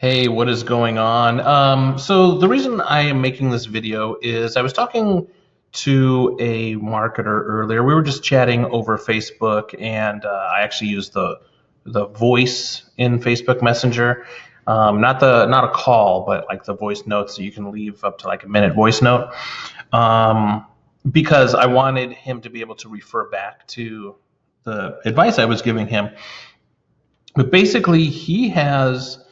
Hey, what is going on? So the reason I am making this video is I was talking to a marketer earlier. We were just chatting over Facebook, and I actually used the voice in Facebook Messenger, not a call, but like the voice notes that you can leave up to like a minute voice note, um, because I wanted him to be able to refer back to the advice I was giving him. But basically, he has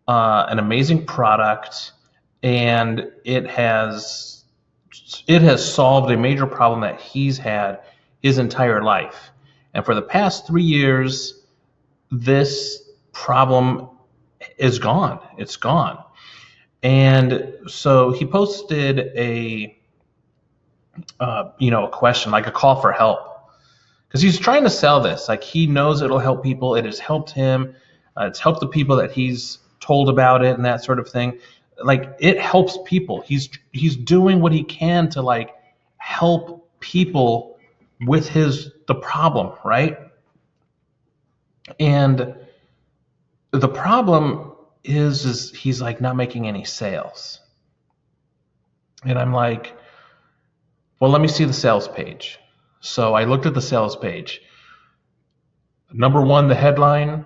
an amazing product, and it has solved a major problem that he's had his entire life. And for the past 3 years, this problem is gone. It's gone. And so he posted a question, like a call for help, because he's trying to sell this. Like, he knows it'll help people. It has helped him. It's helped the people that he's told about it and that sort of thing. Like, it helps people. He's doing what he can to like help people with the problem, right? And the problem is he's like not making any sales. And I'm like, well, let me see the sales page. So I looked at the sales page. Number one, the headline,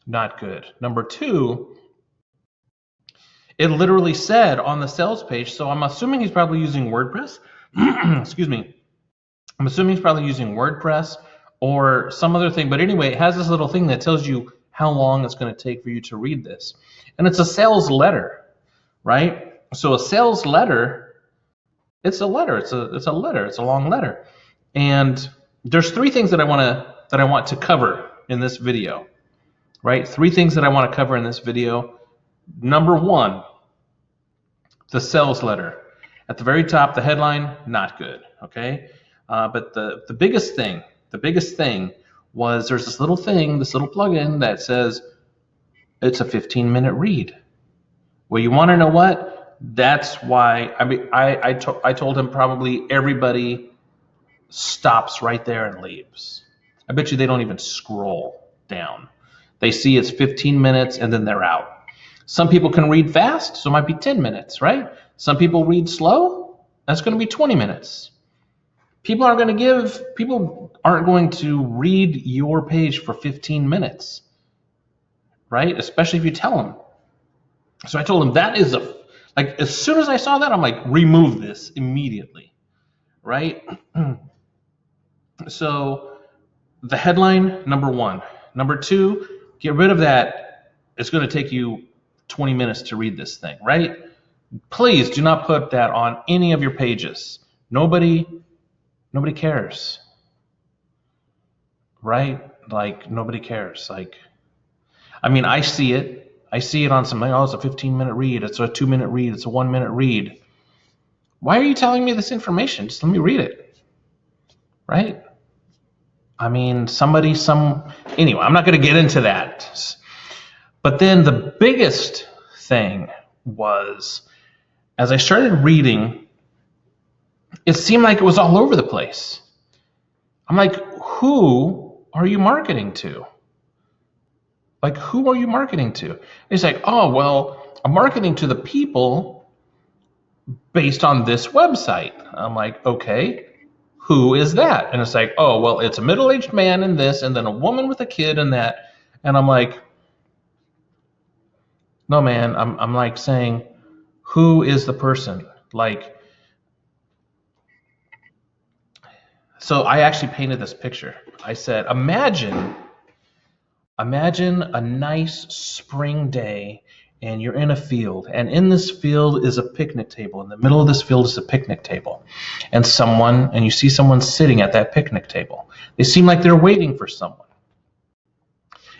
not good. Number two, it literally said on the sales page, so I'm assuming he's probably using WordPress. Excuse me. I'm assuming he's probably using WordPress or some other thing. But anyway, it has this little thing that tells you how long it's going to take for you to read this. And it's a sales letter, right? So a sales letter, it's a letter. It's a letter. It's a long letter. And there's three things that I want to cover in this video, right? Three things that I want to cover in this video. Number one, the sales letter. At the very top, the headline, not good, okay? But the biggest thing was there's this little plugin that says it's a 15-minute read. Well, you want to know what? That's why, I told him probably everybody stops right there and leaves. I bet you they don't even scroll down. They see it's 15 minutes and then they're out. Some people can read fast, so it might be 10 minutes, right? Some people read slow, that's going to be 20 minutes. People aren't going to read your page for 15 minutes, right? Especially if you tell them. So I told him that is as soon as I saw that, I'm like, remove this immediately, right? So the headline, number one. Number two, get rid of that. It's going to take you 20 minutes to read this thing, right? Please do not put that on any of your pages. Nobody cares, right? Like, nobody cares. Like, I mean, I see it on something. Oh, it's a 15-minute read. It's a 2-minute read. It's a 1-minute read. Why are you telling me this information? Just let me read it, right? I mean, anyway, I'm not going to get into that. But then the biggest thing was, as I started reading, it seemed like it was all over the place. I'm like, who are you marketing to? Like, who are you marketing to? He's like, oh, well, I'm marketing to the people based on this website. I'm like, okay, who is that? And it's like, oh, well, it's a middle-aged man in this, and then a woman with a kid in that. And I'm like, no, man, I'm like saying, who is the person? Like, so I actually painted this picture. I said, imagine a nice spring day, and you're in a field, and in this field is a picnic table. In the middle of this field is a picnic table, and you see someone sitting at that picnic table. They seem like they're waiting for someone.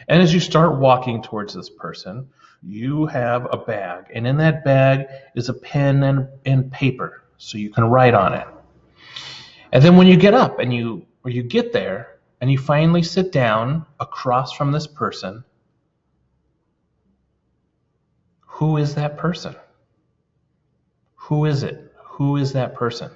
And as you start walking towards this person, you have a bag, and in that bag is a pen and paper, so you can write on it. And then when you get up and you get there and you finally sit down across from this person, who is that person? Who is it? Who is that person?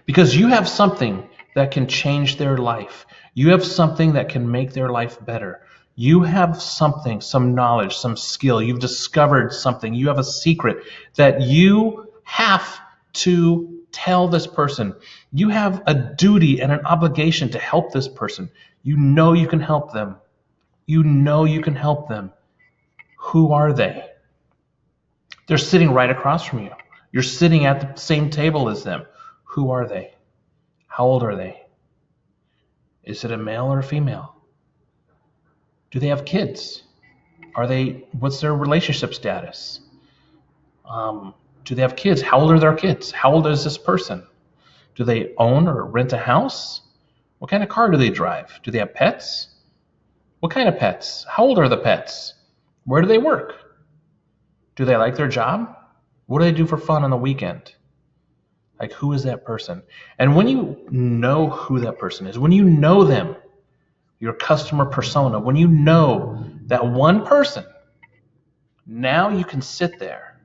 Because you have something that can change their life. You have something that can make their life better. You have something, some knowledge, some skill. You've discovered something. You have a secret that you have to tell this person. You have a duty and an obligation to help this person. You know you can help them. You know you can help them. Who are they? They're sitting right across from you. You're sitting at the same table as them. Who are they? How old are they? Is it a male or a female? Do they have kids? What's their relationship status? Do they have kids? How old are their kids? How old is this person? Do they own or rent a house? What kind of car do they drive? Do they have pets? What kind of pets? How old are the pets? Where do they work? Do they like their job? What do they do for fun on the weekend? Like, who is that person? And when you know who that person is, when you know them, your customer persona, when you know that one person, now you can sit there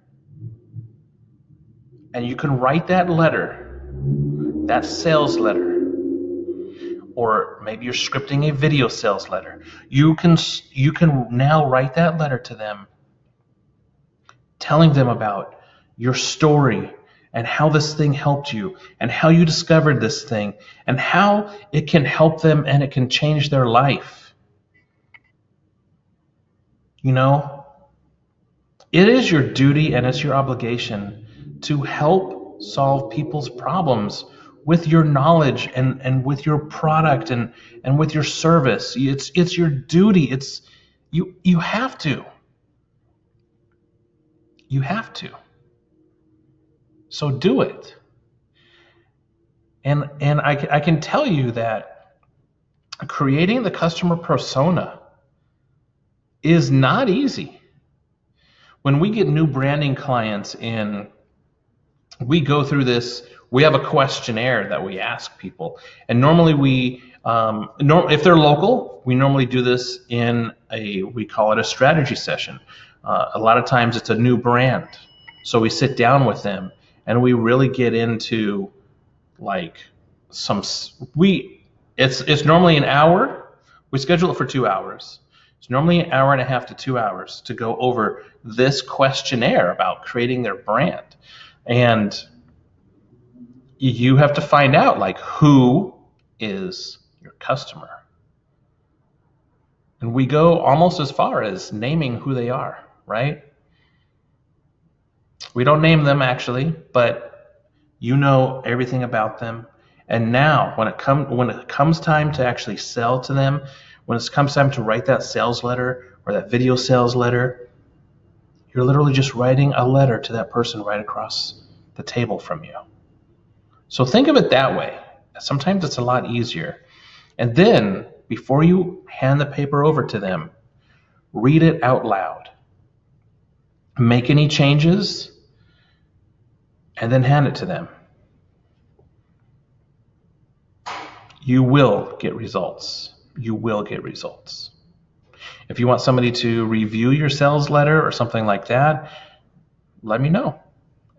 and you can write that letter, that sales letter, or maybe you're scripting a video sales letter. You can now write that letter to them, telling them about your story and how this thing helped you and how you discovered this thing and how it can help them and it can change their life. You know, it is your duty and it's your obligation to help solve people's problems with your knowledge and with your product and with your service. It's your duty. It's you have to. You have to. So do it. And I can tell you that creating the customer persona is not easy. When we get new branding clients in, we go through this. We have a questionnaire that we ask people, and normally if they're local, we normally do this in we call it a strategy session. A lot of times it's a new brand, so we sit down with them and we really get into like it's normally an hour. We schedule it for 2 hours. It's normally an hour and a half to 2 hours to go over this questionnaire about creating their brand. And you have to find out like who is your customer. And we go almost as far as naming who they are, right? We don't name them actually, but you know everything about them. And now when it comes time to actually sell to them, when it comes time to write that sales letter or that video sales letter, you're literally just writing a letter to that person right across the table from you. So think of it that way. Sometimes it's a lot easier. And then before you hand the paper over to them, read it out loud. Make any changes and then hand it to them. You will get results. You will get results. If you want somebody to review your sales letter or something like that, let me know.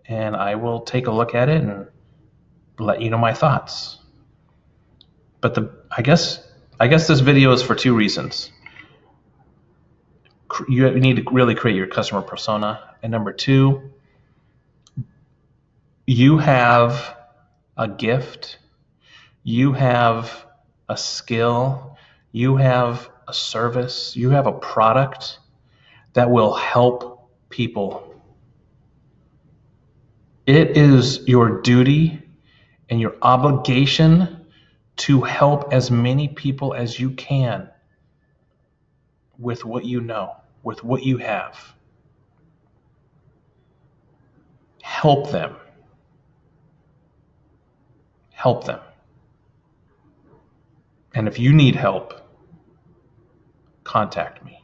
And I will take a look at it and let you know my thoughts. But I guess this video is for two reasons. You need to really create your customer persona. And number two, you have a gift, you have a skill, you have a service, you have a product that will help people. It is your duty and your obligation to help as many people as you can with what you know, with what you have. Help them. Help them. And if you need help, contact me.